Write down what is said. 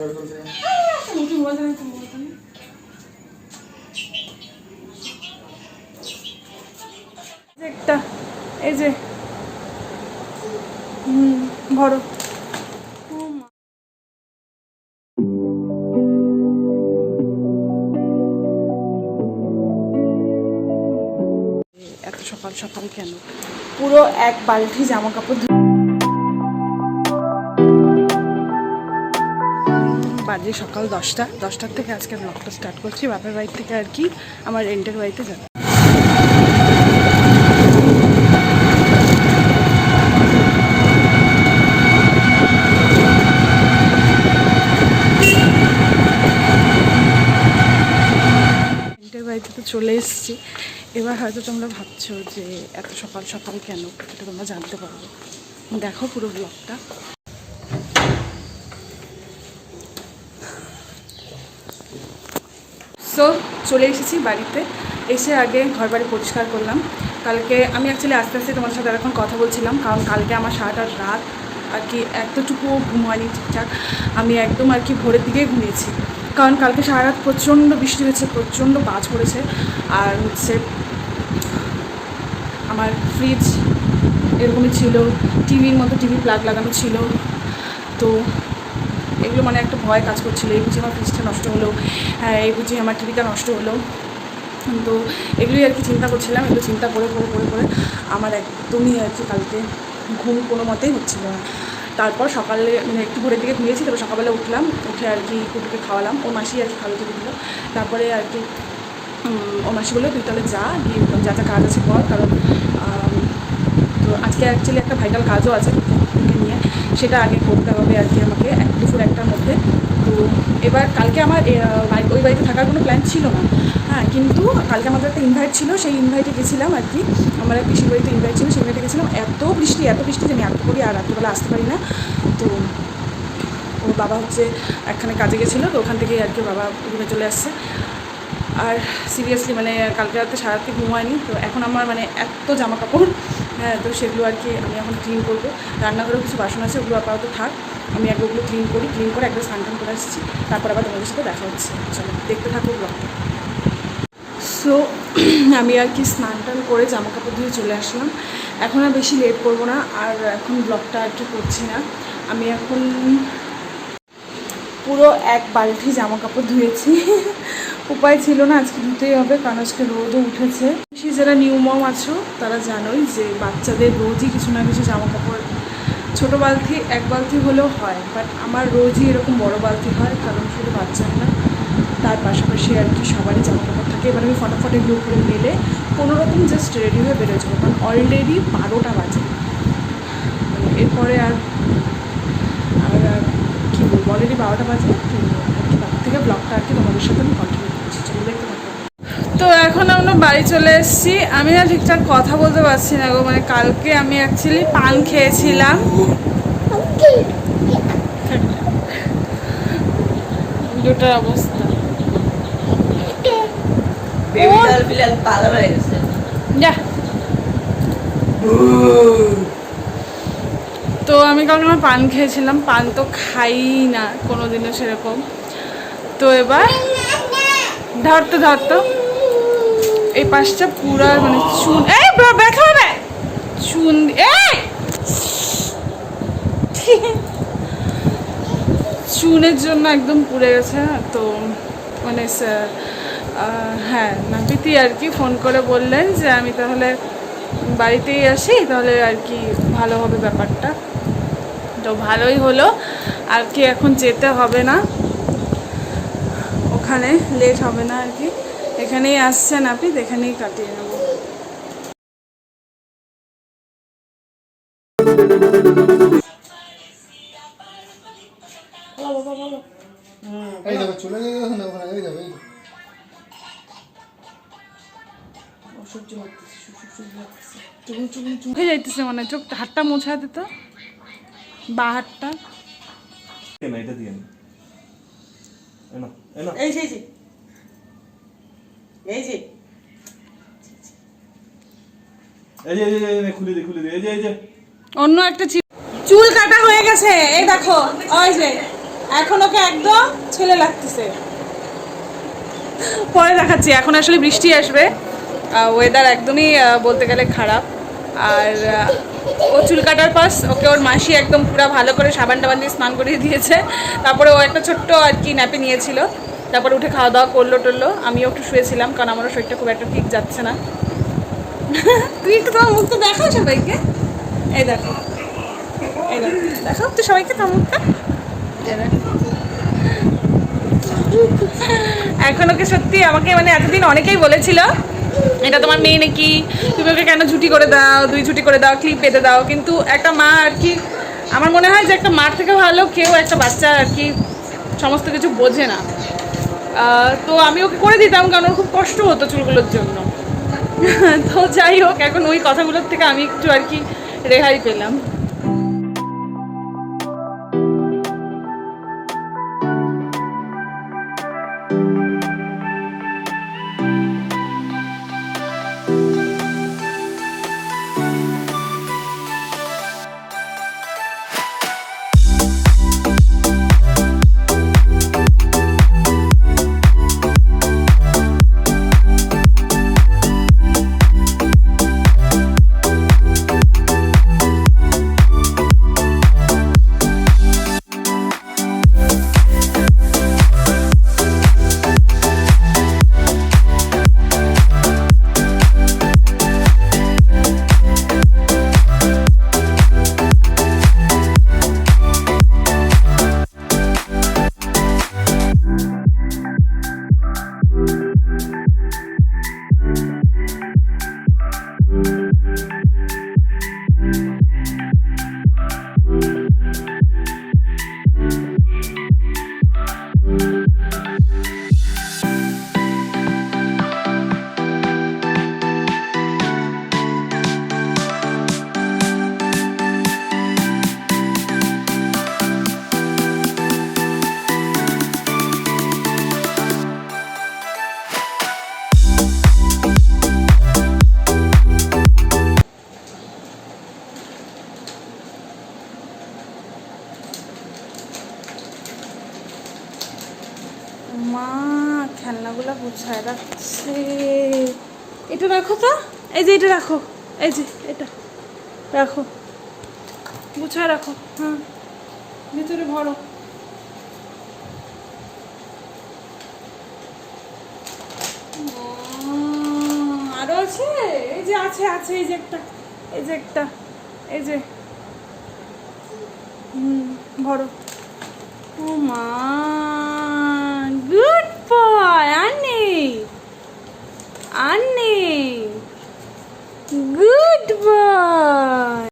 একটা এই যে ভরো এত সকাল সকাল কেন? পুরো এক বালতি জামা কাপড় বাজে সকাল 10টার থেকে আজকে ব্লগটা স্টার্ট করছি বাপের বাড়ি থেকে আর কি আমার রেন্টের বাড়িতে যাবো। রেন্টের বাড়িতে তো চলে এসেছি। এবার হয়তো তোমরা ভাবছো যে এত সকাল সকাল কেন, এটা তোমরা জানতে পারবে। দেখো পুরো ব্লগটা। সো চলে এসেছি বাড়িতে, এসে আগে ঘর বাড়ি পরিষ্কার করলাম। কালকে আমি অ্যাকচুয়ালি আস্তে আস্তে তোমাদের সাথে এখন কথা বলছিলাম, কারণ কালকে আমার সারাটা রাত আর কি এতটুকুও ঘুম হয়নি ঠিকঠাক। আমি একদম আর কি ভোরের দিকেই ঘুমিয়েছি, কারণ কালকে সারা রাত প্রচণ্ড বৃষ্টি হয়েছে, প্রচণ্ড বাজ পড়েছে। আর হচ্ছে আমার ফ্রিজ এরকমই ছিল, টিভির মতো টিভি প্লাগ লাগানো ছিল, তো এগুলো মানে একটা ভয় কাজ করছিলো, এই বুঝি আমার ফ্রিজটা নষ্ট হলো, হ্যাঁ এই বুঝি আমার টিভিটা নষ্ট হলো। তো এগুলোই আর কি চিন্তা করছিলাম। এগুলো চিন্তা করে আমার একদমই আর কি কালকে ঘুম কোনো মতেই হচ্ছিল না। তারপর সকালে মানে একটু ভোরের দিকে ঘুমিয়েছি, তারপর সকালবেলা উঠলাম, উঠে আর কি কুকুরকে খাওয়ালাম। ও মাসি আর কি খাওয়া দিল। তারপরে আর কি ও মাসি বললো তুই তাহলে যা গিয়ে যা যা কাজ আছে কর, কারণ তো আজকে অ্যাকচুয়ালি একটা ভাইটাল কাজও আছে কুকুরকে নিয়ে, সেটা আগে করতে হবে আর কি আমাকে দুপুর 1টার মধ্যে। তো এবার কালকে আমার ওই বাড়িতে থাকার কোনো প্ল্যান ছিল না, হ্যাঁ, কিন্তু কালকে আমাদের একটা ইনভাইট ছিল, সেই ইনভাইটে গেছিলাম আর কি। আমার এক পিসির বাড়িতে ইনভাইট ছিল, সেই ইনভাইটে গেছিলাম। এত বৃষ্টি যে আমি এত করি আর রাত্রিবেলা আসতে পারি না। তো ওর বাবা হচ্ছে একখানে কাজে গেছিলো, তো ওখান থেকেই আর কি বাবা রুমে চলে আসছে। আর সিরিয়াসলি মানে কালকে রাতে সারাতে ঘুম হয়নি। তো এখন আমার মানে এত জামা কাপড়, হ্যাঁ, তো সেগুলো আর কি আমি এখন ক্লিন করবো। রান্নাঘরেও কিছু বাসন আছে, ওগুলো আপাতত থাক, আমি আগে ওগুলো ক্লিন করে একবার স্নান টান করে আসছি। তারপর আবার তোমাদের সাথে দেখা হচ্ছে। চলো দেখতে থাকো ব্লগটা। সো আমি আর কি স্নান টান করে জামা কাপড় দিয়ে চলে আসলাম। এখন আর বেশি লেট করবো না, আর এখন ব্লগটা আর কি করছি না। আমি এখন পুরো এক বালতি জামা কাপড় ধুয়েছি। উপায় ছিল না, আজকে ধুতেই হবে, কারণ আজকে রোদও উঠেছে। যারা নিউ মম আছো তারা জানোই যে বাচ্চাদের রোজই কিছু না কিছু জামা কাপড়, ছোটো বালতি এক বালতি হলেও হয়, বাট আমার রোজই এরকম বড় বালতি হয়, কারণ শুধু বাচ্চার না, তার পাশাপাশি আর কি সবারই জামা কাপড় থাকে। এবার আমি ফটাফট এগুলো করে মেলে কোনোরকম জাস্ট রেডি হয়ে বেরোয় যাবো, কারণ অলরেডি 12টা বাজে। এরপরে আর কী বলবো, অলরেডি 12টা বাজে। তো তার থেকে ব্লগটা আর কি তোমাদের সাথে আমি কন্টিনিউ করছি, চলো দেখতে থাকো। তো এখন আমরা বাড়ি চলে এসেছি। আমি না ঠিকঠাক কথা বলতে পারছি না গো, মানে কালকে আমি অ্যাকচুয়ালি পান খেয়েছিলাম। দুটোর অবস্থা তো আমি কালকে আমার পান খেয়েছিলাম, পান তো খাই না কোনোদিনও সেরকম। তো এবার ধরতো এই পাশটা পুরা মানে চুন, এই ব্যথা হবে চুন, এই চুনের জন্য একদম পুড়ে গেছে। তো মানে হ্যাঁ নাপিতি আর কি ফোন করে বললেন যে আমি তাহলে বাড়িতেই আসি, তাহলে আর কি ভালো হবে ব্যাপারটা। তো ভালোই হলো আর কি, এখন যেতে হবে না ওখানে, লেট হবে না আর কি, এখানেই আসছে নাপিত, এখানেই কাটিয়ে নেব। চোখে যাইতেছে মানে, চোখ হাতটা মোছা দিত, বা হাতটা অন্য একটা চুল কাটা হয়ে গেছে, এই দেখো ওই যে এখন ওকে একদম ছেলে লাগতেছে। পরে দেখাচ্ছি। এখন আসলে বৃষ্টি আসবে, ওয়েদার একদমই বলতে গেলে খারাপ। আর ও চুল কাটার পাশ ওকে ওর মাসি একদম পুরো ভালো করে সাবান টাবান দিয়ে স্নান করিয়ে দিয়েছে। তারপরে ও একটা ছোট্ট আর কি ন্যাপে নিয়েছিল, তারপরে উঠে খাওয়া দাওয়া করলো টরলো। আমিও একটু শুয়েছিলাম কারণ আমারও শরীরটা খুব একটা ঠিক যাচ্ছে না। তুই একটু তোমার মুখটা দেখাও সবাইকে। এই দেখো, এই দেখো, দেখাও তুই সবাইকে তোমার মুখটা। এখন ওকে সত্যি আমাকে মানে এতদিন অনেকেই বলেছিল এটা তোমার মেয়ে নাকি, তুমি ওকে কেন ছুটি করে দাও, 2 ছুটি করে দাও, ক্লিপ পেতে দাও। কিন্তু একটা মা আর কি, আমার মনে হয় যে একটা মার থেকে ভালো কেউ একটা বাচ্চা আর কি সমস্ত কিছু বোঝে না। তো আমি ওকে করে দিতাম কারণ ওর খুব কষ্ট হতো চুলগুলোর জন্য। তো যাই হোক, এখন ওই কথাগুলোর থেকে আমি একটু আর কি রেহাই পেলাম। মা খেলনাগুলো গুছায় রাখছে। এটা রাখো তো, এই যে এটা রাখো, এই যে এটা রাখো, গুছায় রাখো। হ্যাঁ, ভিতরে ভরো। আরো আছে, এই যে আছে আছে, এই যে একটা, এই যে একটা, এই যে ভরো। ও মা, গুড বয় আন্নি, আন্নি, গুড বয়।